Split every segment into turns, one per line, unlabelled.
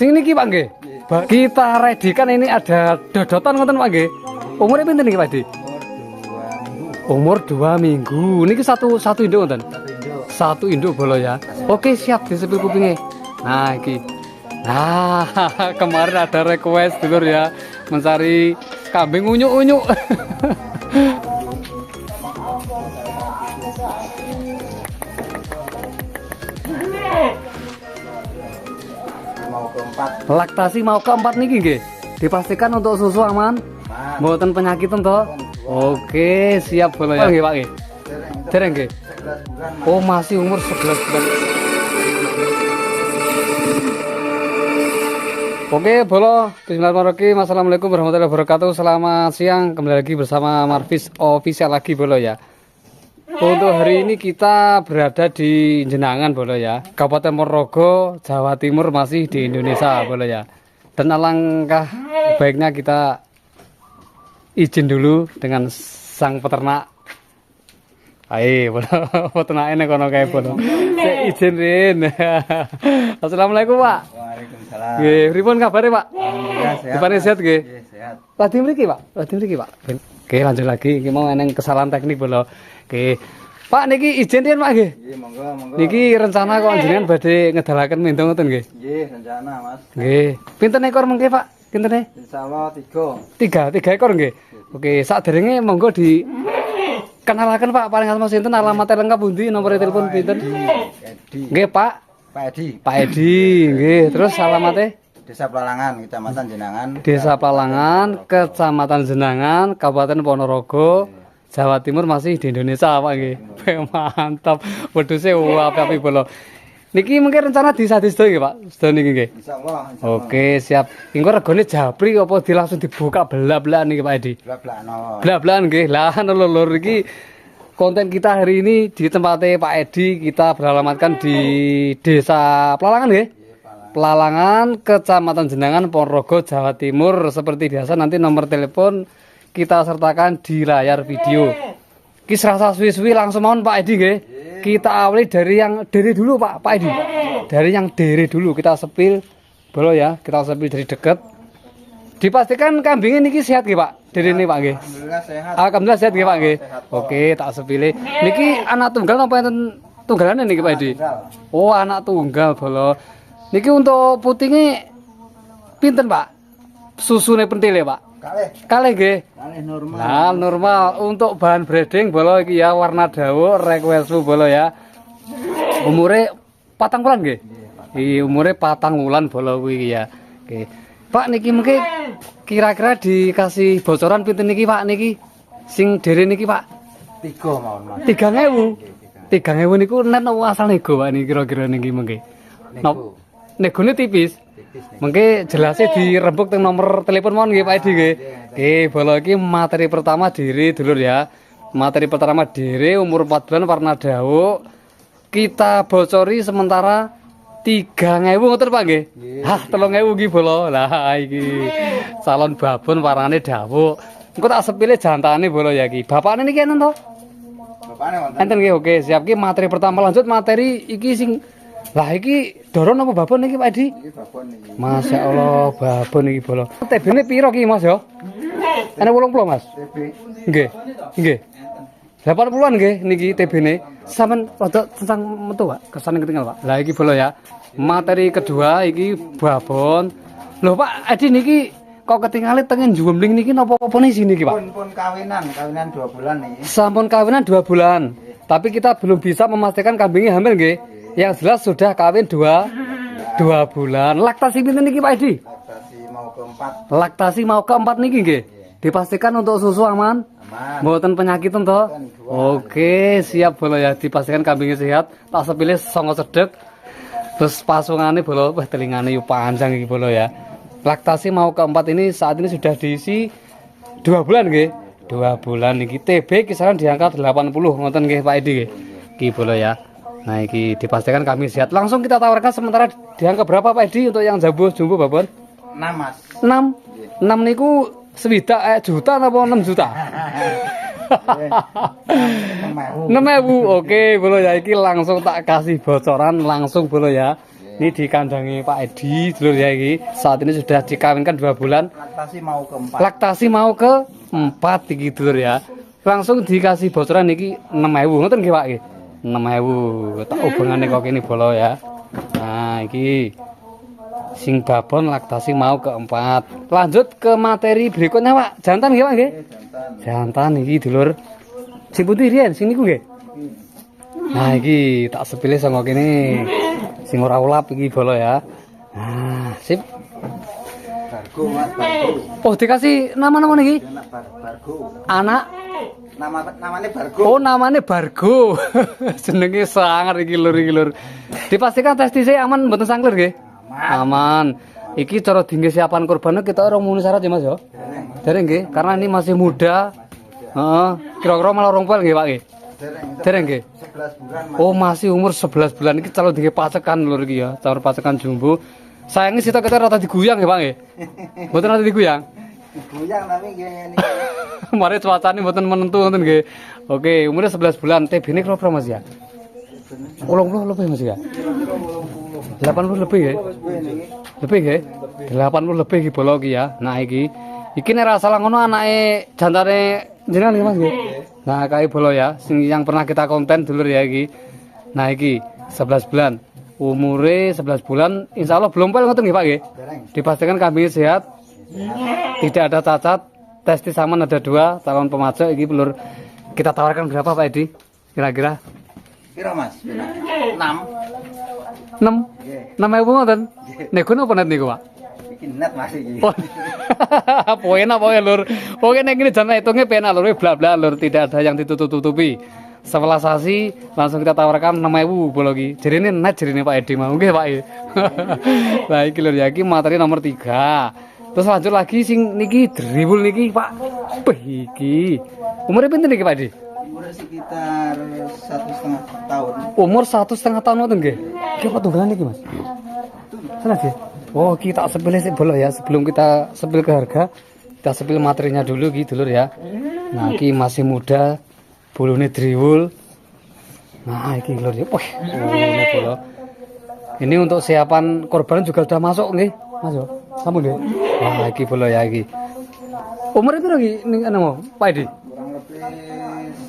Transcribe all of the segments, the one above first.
Sing niki Pak nggih. Kita ready kan ini ada dodotan ngoten Pak nggih. Umure pinten niki Pak Di? Umur 2 minggu. Niki satu induk ngoten. Satu induk bolo ya. Oke, siap disepil kupinge. Nah, iki. Nah, kemarin ada request dulur ya mencari kambing unyuk-unyuk. Laktasi mau keempat niki nggih. Dipastikan untuk susu aman. Mboten penyakit toh. Oke, siap bolo ya nggih Pak nggih. Dereng nggih. Oh, masih umur 11 bulan. Oke, bolo. Bismillahirrahmanirrahim. Assalamualaikum warahmatullahi wabarakatuh. Selamat siang. Kembali lagi bersama Marvis Official lagi bolo ya. Untuk hari ini kita berada di Jenangan bolo ya, Kabupaten Ponorogo, Jawa Timur, masih di Indonesia bolo ya. Dan alangkah baiknya kita izin dulu dengan sang peternak. Ayo bolo, peternaknya kono kayak bolo. Saya izin Rin. Assalamualaikum Pak.
Waalaikumsalam.
Nggih, pripun kabare Pak?
Alhamdulillah sehat.
Dipane sehat nggih?
Nggih, sehat.
Lagi mriki Pak, lagi mriki Pak. Oke, lanjut lagi. Iki mau eneng kesalahan teknik bolo. Oke. Pak niki izin riyen Pak nggih.
Nggih, monggo, monggo.
Niki rencana kok jenengan badhe ngedalaken mendong ngoten nggih.
Nggih, rencana, Mas.
Nggih. Pinten ekor mengke Pak? Pintene?
Insyaallah 3.
Tiga ekor nggih. Oke, saderenge monggo di kenalaken Pak, paling asma sinten, alamat lengkap pundi, nomor telepon pinten?
Edi.
Nggih Pak.
Pak Edi.
Pak Edi, nggih. Terus alamatnya?
Desa Pelalangan, Kecamatan Jenangan.
Desa Palangan, Kecamatan Jenangan, Kabupaten Ponorogo, Jawa Timur, masih di Indonesia Pak nggih. Mantap. Wedhuse api-api bolo. Niki mungkin rencana disadis nggih Pak. Sedaya niki nggih.
Insyaallah.
Oke, siap. Engko regane japri apa di langsung dibuka belak-belak niki Pak Edi?
Blak-blakno.
Belak-belakan nggih. Lah lur iki konten kita hari ini di tempatnya Pak Edi, kita beralamatkan di Desa Pelalangan nggih. Pelalangan, Kecamatan Jenangan, Ponorogo, Jawa Timur. Seperti biasa nanti nomor telepon kita sertakan di layar video. Ki serasa suwi-suwi langsung mohon Pak Edi nggih. Kita awali dari yang dere dulu Pak Edi. Dari yang dere dulu kita sepil bolo ya, kita sepil dari dekat. Dipastikan kambingnya niki sehat nggih Pak. Dere ini Pak nggih.
Alhamdulillah sehat.
Alhamdulillah sehat nggih Pak nggih.
Sehat, Pak.
Oke, tak sepile. Niki anak tunggal apa enten tunggalane niki Pak Edi? Oh, anak tunggal bolo. Niki untuk putinge pinten Pak? Susune pentile Pak. Kalih nggih.
Kalih normal.
Nah, normal untuk bahan breeding bolo iki ya warna dawa requestmu bolo ya. Umure 4 bulan nggih. Iki umure 4 bulan bolo kuwi ya. Oke. Pak niki mungkin kira-kira dikasih bocoran pinten niki Pak niki sing dere niki Pak?
3 mawon, Mas.
3.000. 3.000 niku net apa asal nego Pak niki kira-kira niki mengke.
Nego.
Negone tipis.
Tipis nih.
Mengke jelasnya dirembuk teng nomor telepon mohon nggih Pak Edi nggih. Oke, bolo iki materi pertama diri dulur ya. Materi pertama diri umur 4 bulan warna dawa. Kita bocori sementara 3.000 ngoten Pak nggih. Hah, 3.000 iki bolo. Lah iki salon babon warnane dawa. Engko tak sepile jantane bolo ya iki. Bapakne niki enten to?
Bapakne wonten.
Enten nggih. Oke, siap iki materi pertama lanjut materi iki sing lah iki doron apa babon niki Pak Edi?
Iki babon iki.
Masya Allah, babon iki bolo. TB-ne piro ki Mas ya? Ana 80 Mas.
TB.
Nggih. Nggih. 80-an nggih niki TB-ne. Sampeyan rada tentang metu Pak, kesane ketinggal Pak. Lah iki bolo ya. Materi kedua iki babon. Loh Pak Edi niki kok ketinggalan tengen jumbling niki napa-apa nih sini niki Pak?
Pun kawinan 2 bulan nih.
Sampun kawinan 2 bulan. Tapi kita belum bisa memastikan kambingnya hamil nggih. Yang jelas sudah kawin 2 bulan. Laktasi pinten niki Pak Edi?
Laktasi mau keempat.
Laktasi mau keempat niki nggih. Dipastikan untuk susu aman.
Aman.
Mboten penyakit toh. Oke, siap bolo ya. Dipastikan kambingnya sehat. Tak sepilih songo sedek. Terus pasungane bolo, wah telingane yo panjang iki bolo ya. Laktasi mau keempat ini saat ini sudah diisi 2 bulan nggih. 2 bulan niki TB kisaran di angka 80 ngoten nggih Pak Edi nggih. Iki bolo ya. Nah iki dipastikan kami sehat. Langsung kita tawarkan sementara di angka berapa Pak Edi untuk yang jumbo babon?
6 Mas.
6. 6 niku sewidak juta apa 6 juta? 6.000. Oke, bolo ya iki langsung tak kasih bocoran langsung bolo ya. Ini dikandangi Pak Edi dulur ya iki. Saat ini sudah dikawinkan 2 bulan.
Laktasi mau keempat.
Laktasi mau ke 4 iki dulur ya. Langsung dikasih bocoran iki 6.000 ngoten nggih Pak nggih. 6.000. Tak hubungane kok kene bolo ya. Nah, iki sing babon laktasi mau ke 4. Lanjut ke materi berikutnya Pak. Jantan nggih Pak nggih?
Jantan.
Jantan iki dulur. Sing putih riyen sing niku nggih. Nah, iki tak sepilih saka kene. Sing ora ulap iki bolo ya. Nah, sip.
Bargo Mas, Bargo.
Oh, dikasih nama-nama niki.
Anak Bargo.
Anak
Namanya Bargo.
oh namanya Bargo. Jenenge sangar iki lur. Dipastikan tes dhisik aman mboten sangklir nggih? Aman. Iki cara dingge siapan korban kita ora memenuhi syarat ya Mas ya. Dereng nggih, karena ini masih muda. Heeh, kira-kira malah 2 poel nggih Pak nggih. Dereng nggih.
11 bulan Mas.
Oh, masih umur 11 bulan iki calon dingge pacekan lur iki ya, calon pacekan jumbo. Sayangnya sitok kita rata diguyang ya Pak nggih. Mboten rata diguyang.
Goyang tapi ngene.
Mari cuacane mboten menentu ngoten nggih. Oke, umurnya 11 bulan. TB-ne kira berapa Mas ya? 80 lebih Mas ya? 80 lebih ya? Lebih nggih? 80 lebih iki bolo iki ya. Nah iki nek ra salah ngono anake jantane jenengan nggih Mas nggih. Nah, kae bolo ya, sing yang pernah kita konten dulur ya iki. Nah iki 11 bulan. Umure 11 bulan, insyaallah belum pel ngoten nggih Pak nggih. Dipastikan kambingnya sehat. Tidak ada cacat, testis aman ada 2, calon pemajak iki pelur. Kita tawarkan berapa Pak Edi? Kira-kira
Piro Mas? 6.
6. 6.000 ngoten. Nego napa net niku Pak?
Iki net Mas iki.
Oh. Poin apa ya lur? Pokoke nek ini jane hitungnya penak lur, bla-bla lur, tidak ada yang ditutup-tutupi. Sebelah sasi langsung kita tawarkan 6.000 bolo iki. Jerene net jerene Pak Edi mau nggih Pak. Lah iki lur ya iki materi nomor 3. Terus lanjut lagi sing niki dribul niki Pak. Beh iki. Umure pinten niki Pak Edi?
Umur sekitar 1,5 tahun.
Umur 1,5 tahun ngoten nggih. Iki apa tunggalan niki Mas? Salah nggih. Oh, kita sepilih sih bolo ya. Sebelum kita sepil ke harga, kita sepil materinya dulu gitu lur ya. Nah, iki masih muda. Bulune driwul. Nah, iki lur ya. Wih, ini bolo. Ini untuk siapan korban juga sudah masuk nggih, Mas yo. Sampun nggih. Nah, iki bolo ya iki. Umur piro iki ning anu Pak Edi?
Kurang lebih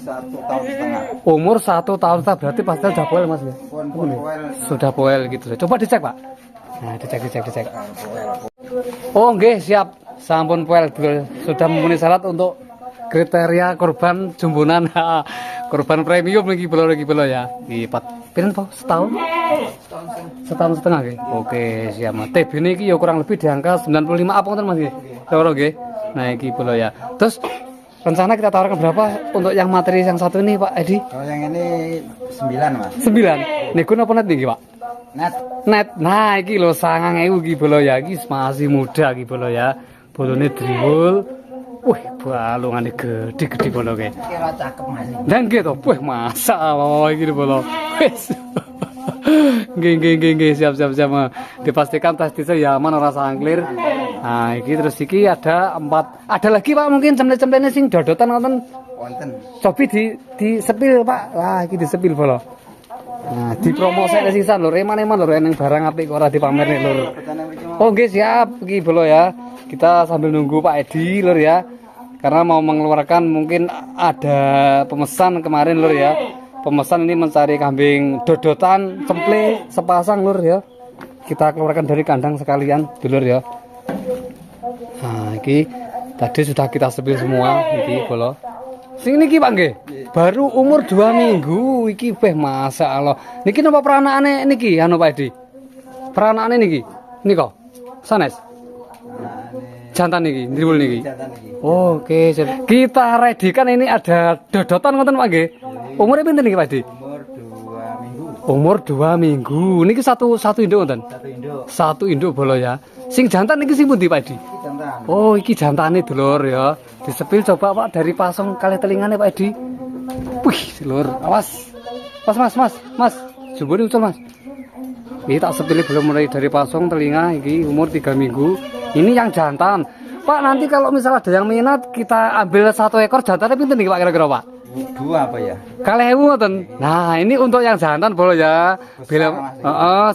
1 tahun setengah.
Umur 1 tahun setengah berarti pasti sudah poel Mas ya.
Pon
Sudah poel gitu. Coba dicek Pak. Nah, dicek. Oh, nggih, siap. Sampun poel sudah memenuhi syarat untuk kriteria korban jumbunan. Korban premium lagi belo ya. Iki pinten po? Setahun? Setahun setengah nggih. Oke, siap Mas. TB niki ya kurang lebih di angka 95 apa ngoten Mas nggih? Loro nggih. Nah, iki belo ya. Terus rencana kita tawarkan berapa untuk yang materi yang satu ini Pak Edi?
Kalau yang ini 9 Mas.
9. Nego napa net niki Pak? Net. Nah, iki lho 9.000 iki bolo ya. Iki masih muda iki bolo ya. Bolone driwul. Wih, balungane gede-gede bolo ke.
Kira cakep Mas.
Dan gitu, wih masa iki bolo. Wis. Nggih, siap. Dipastikan testisnya ya aman ora sangklir. Nah, iki terus iki ada 4. Ada lagi Pak mungkin cemple-cemplene sing dodotan ngoten.
Wonten.
Cobi di sepil Pak. Wah, iki disepil bolo. Nah, dipromosek sisan lho, eman-eman lho eneng barang apik kok ora dipamerne lho. Oh, nggih siap iki bolo ya. Kita sambil nunggu Pak Edi lur ya. Karena mau mengeluarkan mungkin ada pemesan kemarin lur ya. Pemesan ini mencari kambing dodotan cemple sepasang lur ya. Kita keluarkan dari kandang sekalian dulur ya. Nah, iki tadi sudah kita sepil semua iki bolo. Sing niki Pak nggih. Baru umur 2 minggu iki masyaallah. Niki napa peranakane niki anu Pak Edi? Peranakane niki. Nika. Sanes. Jantan niki, driwul niki. Oke, siap. Kita redikan ini ada dodotan ngoten Pak nggih. Umure pinten niki Pak Edi?
Umur 2 minggu.
Umur 2 minggu. Niki satu induk ngoten. Satu induk bolo ya. Sing jantan niki sing pundi Pak Edi?
Jantan.
Oh, iki jantane dulur ya. Disepil coba Pak dari pasong kali telingane Pak Edi. Wih, dulur. Awas. Mas. Jumbone ucul Mas. Ini tak sepilih belum mulai dari pasong telinga iki umur 3 minggu. Ini yang jantan. Pak, nanti kalau misalnya ada yang minat kita ambil 1 ekor jantannya pinten nih Pak kira-kira Pak?
dua apa ya?
Kalih ewu ngoten. Nah, ini untuk yang jantan bolo ya. Bila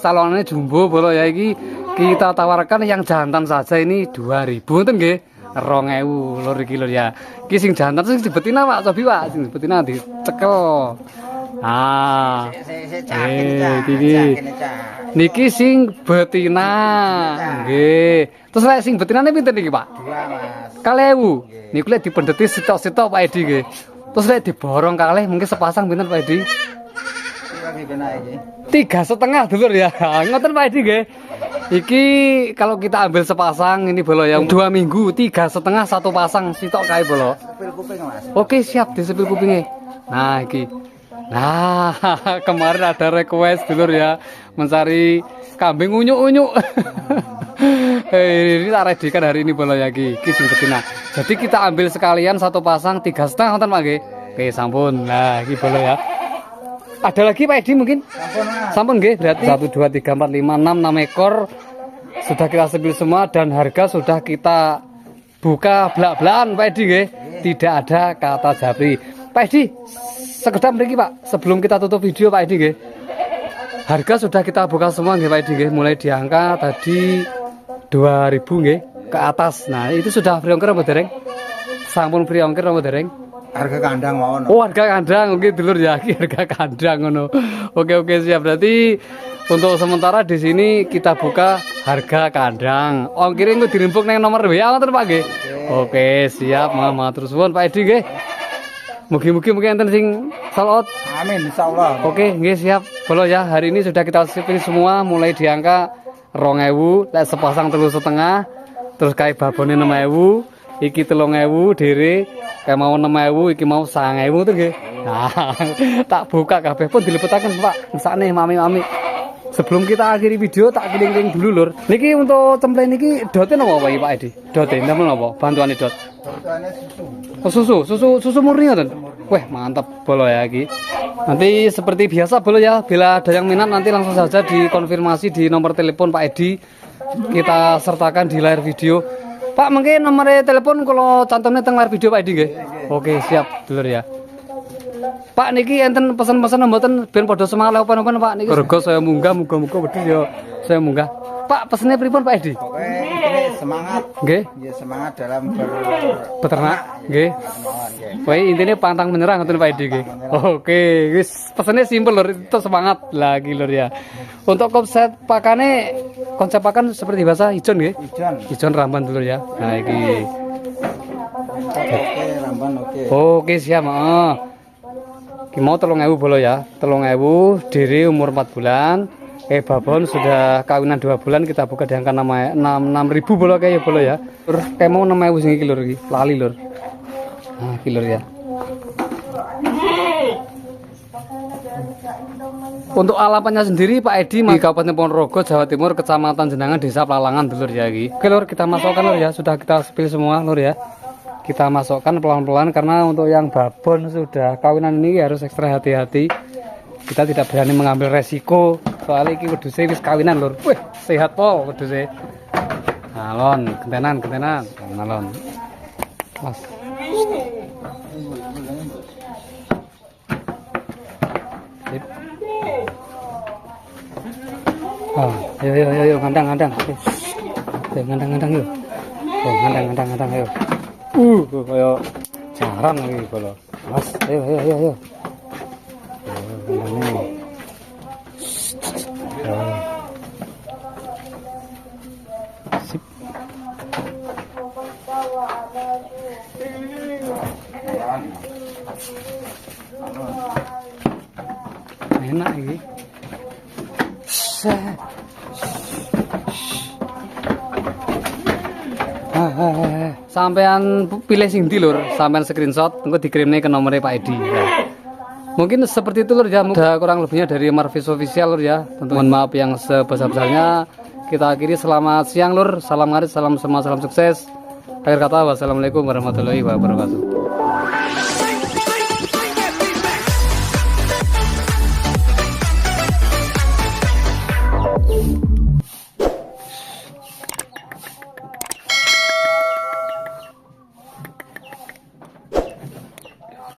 salonnya jumbo bolo ya iki kita tawarkan yang jantan saja ini 2.000 ngoten nggih. 2.000 lur iki lur ya. Iki sing jantan sing di betina Pak, cobi Pak, sing di betina dicekel. Ah. Iki. Niki sing betina. Nggih. Terus lek sing betinane pinten niki, Pak?
2 Mas.
2.000. Niku lek dipendheti sitok-sitok Pak Edi nggih. Terus lek diborong kalih mungkin sepasang pinten Pak Edi?
Lagi kena iki.
3,5 dulur ya. Ngoten Pak Edi nggih. Iki kalau kita ambil sepasang ini bolo yang 2 minggu 3,5 satu pasang sitok kae bolo.
Sepil kuping Mas.
Oke siap disepil kupingnya. Nah iki. Nah kemarin ada request dulur ya mencari kambing unyuk-unyuk. Ini tak readikan hari ini bolo ya iki sing betina. Jadi kita ambil sekalian satu pasang 3,5 ngoten Pak nggih. Oke sampun. Nah iki bolo ya. Ada lagi Pak Edi mungkin?
Sampun Mas.
Sampun nggih, berarti 1 2 3 4 5 6 ekor sudah kita sepil semua dan harga sudah kita buka belak-belakan Pak Edi nggih. Tidak ada kata japri. Pak Edi, sekedar mriki Pak, sebelum kita tutup video Pak Edi nggih. Harga sudah kita buka semua nggih Pak Edi nggih, mulai di angka tadi 2.000 nggih ke atas. Nah, itu sudah free ongkir apa dereng? Sampun free ongkir apa dereng?
Harga kandang mawon.
Oh harga kandang, oke dulur ya, harga kandang ngono. Oke siap, berarti untuk sementara di sini kita buka harga kandang. Ongkire engko dirempuk nang nomor WA ngoten Pak nggih. Oke siap, matur suwun Pak Edi nggih. Mugi-mugi enten sing sold out.
Amin insyaallah.
Oke nggih siap. Bolo ya, hari ini sudah kita sipil semua mulai di angka 2.000, lek sepasang 3,5, terus kae babone 6.000, iki 3.000 dhewe. Kayak mau 6.000, iki mau 9.000 tuh nggih. Nah, tak buka kabeh pun dilipetaken Pak. Mesakne mami-mami. Sebelum kita akhiri video tak kiling-kiling dulu lur. Niki untuk cempleng niki dote napa Pak Edi? Dote ndamel napa? Bantuane dot.
Bantuannya
Oh,
susu.
susu murni ngoten. Wah, mantap bolo ya iki. Nanti seperti biasa bolo ya, bila ada yang minat nanti langsung saja dikonfirmasi di nomor telepon Pak Edi. Kita sertakan di layar video. Pak, mungkin nomor telepon kalau cantumnya teng layar video Pak Edi nggih. Oke, siap dulur ya. Pak niki enten pesan-pesan mboten ben padha semangat open-open Pak niki. Rego saya munggah muga-muga wedhus ya saya munggah. Pak, pesene pripun Pak Edi?
Oke, ini semangat.
Nggih.
Ya semangat dalam
Peternak nggih.
mawon nggih.
Wah, intinya pantang menyerah ngoten Pak Edi nggih. Oke, wis pesannya simpel lur, itu semangat lagi lur ya. Untuk konsep pakane konsep pakan seperti biasa ijon nggih.
Ijon.
Ijon ramban dulur ya. Nah iki.
Oke, ramban oke.
Oke, siap, heeh. Ki mau 3.000 bolo ya. 3.000 diri umur 4 bulan. Babon sudah kawinan 2 bulan kita buka di angka 6.000 bolo kayak bolo ya. Lur, kayak mau 6.000 sing iki lur iki. Lali lur. Nah, iki lur ya. Untuk alamatnya sendiri Pak Edi di Kabupaten Ponorogo, Jawa Timur, Kecamatan Jenangan, Desa Plalangan dulur ya iki. Oke lur, kita masukkan lur ya. Sudah kita spill semua lur ya. Kita masukkan pelan-pelan karena untuk yang babon sudah kawinan ini harus ekstra hati-hati. Kita tidak berani mengambil resiko soalnya ini wedhusnya wis kawinan lur. Wih, sehat po wedhusnya. Nalon, gentenan. Nalon. Mas. Sip. Oh, ayo ngandang. Ayo ngandang yuk. Oh, ngandang ayo. Ayo jarang lagi kalau. Mas, ayo. Sip. Enak ini. Sampean pilih sing ndi lur, sampean screenshot engko dikirimne ke nomornya Pak Edi. Mungkin seperti itu lur ya, mudah kurang lebihnya dari Marvis Official lur ya. Tentu mohon maaf yang sebesar-besarnya. Kita akhiri selamat siang lur, salam ngarit, salam semua, salam sukses. Akhir kata wassalamualaikum warahmatullahi wabarakatuh.